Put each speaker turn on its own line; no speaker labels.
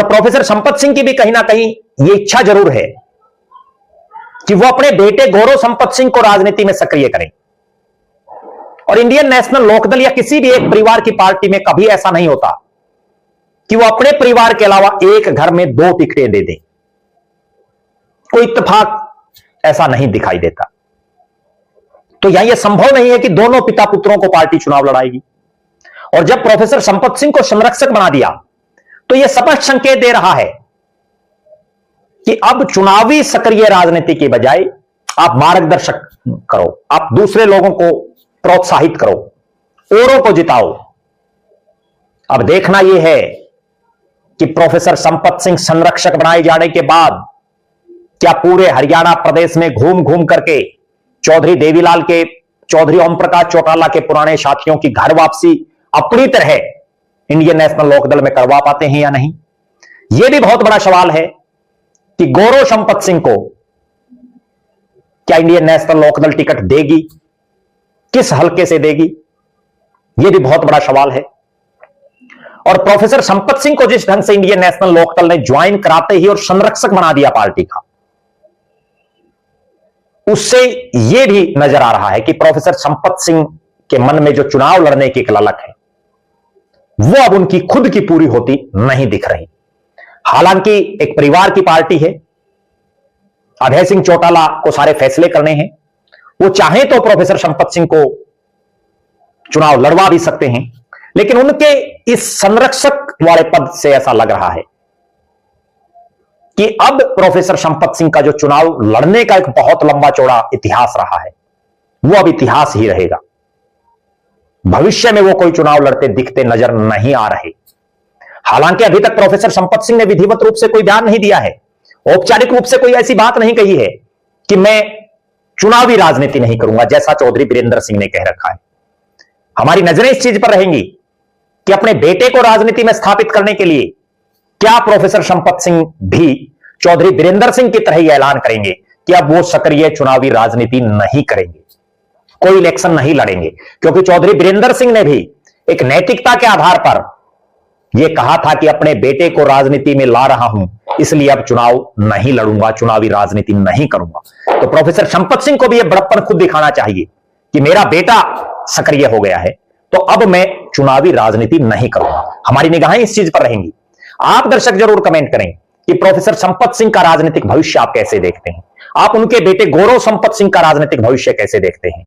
और प्रोफेसर संपत सिंह की भी कहीं ना कहीं यह इच्छा जरूर है कि वो अपने बेटे गौरव संपत सिंह को राजनीति में सक्रिय करें। और इंडियन नेशनल लोकदल या किसी भी एक परिवार की पार्टी में कभी ऐसा नहीं होता कि वो अपने परिवार के अलावा एक घर में 2 टिकटें दे दें। कोई इत्तेफाक ऐसा नहीं दिखाई देता। तो यहां यह संभव नहीं है कि दोनों पिता पुत्रों को पार्टी चुनाव लड़ाएगी। और जब प्रोफेसर संपत सिंह को संरक्षक बना दिया तो यह स्पष्ट संकेत दे रहा है कि अब चुनावी सक्रिय राजनीति की बजाय आप मार्गदर्शक करो, आप दूसरे लोगों को प्रोत्साहित करो, औरों को जिताओ। अब देखना यह है कि प्रोफेसर संपत सिंह संरक्षक बनाए जाने के बाद क्या पूरे हरियाणा प्रदेश में घूम घूम करके चौधरी देवीलाल के, चौधरी ओम प्रकाश चौटाला के पुराने साथियों की घर वापसी अपनी तरह इंडियन नेशनल लोकदल में करवा पाते हैं या नहीं। यह भी बहुत बड़ा सवाल है कि गौरव संपत सिंह को क्या इंडियन नेशनल लोकदल टिकट देगी, किस हल्के से देगी, यह भी बहुत बड़ा सवाल है। और प्रोफेसर संपत सिंह को जिस ढंग से इंडियन नेशनल लोकदल ने ज्वाइन कराते ही और संरक्षक बना दिया पार्टी का, उससे यह भी नजर आ रहा है कि प्रोफेसर संपत सिंह के मन में जो चुनाव लड़ने की एक ललक है वो अब उनकी खुद की पूरी होती नहीं दिख रही। हालांकि एक परिवार की पार्टी है, अभय सिंह चौटाला को सारे फैसले करने हैं, वो चाहें तो प्रोफेसर संपत सिंह को चुनाव लड़वा भी सकते हैं, लेकिन उनके इस संरक्षक वाले पद से ऐसा लग रहा है कि अब प्रोफेसर संपत सिंह का जो चुनाव लड़ने का एक बहुत लंबा चौड़ा इतिहास रहा है वो अब इतिहास ही रहेगा। भविष्य में वो कोई चुनाव लड़ते दिखते नजर नहीं आ रहे। हालांकि अभी तक प्रोफेसर संपत सिंह ने विधिवत रूप से कोई बयान नहीं दिया है, औपचारिक रूप से कोई ऐसी बात नहीं कही है कि मैं चुनावी राजनीति नहीं करूंगा, जैसा चौधरी बीरेंद्र सिंह ने कह रखा है। हमारी नजरें इस चीज पर रहेंगी कि अपने बेटे को राजनीति में स्थापित करने के लिए क्या प्रोफेसर संपत सिंह भी चौधरी बीरेंद्र सिंह की तरह यह ऐलान करेंगे कि अब वो सक्रिय चुनावी राजनीति नहीं करेंगे, कोई इलेक्शन नहीं लड़ेंगे। क्योंकि चौधरी बीरेंद्र सिंह ने भी एक नैतिकता के आधार पर यह कहा था कि अपने बेटे को राजनीति में ला रहा हूं, इसलिए अब चुनाव नहीं लड़ूंगा, चुनावी राजनीति नहीं करूंगा। तो प्रोफेसर संपत सिंह को भी यह बड़प्पन खुद दिखाना चाहिए कि मेरा बेटा सक्रिय हो गया है तो अब मैं चुनावी राजनीति नहीं करूंगा। हमारी निगाहें इस चीज पर रहेंगी। आप दर्शक जरूर कमेंट करें कि प्रोफेसर संपत सिंह का राजनीतिक भविष्य आप कैसे देखते हैं, आप उनके बेटे गौरव संपत सिंह का राजनीतिक भविष्य कैसे देखते हैं।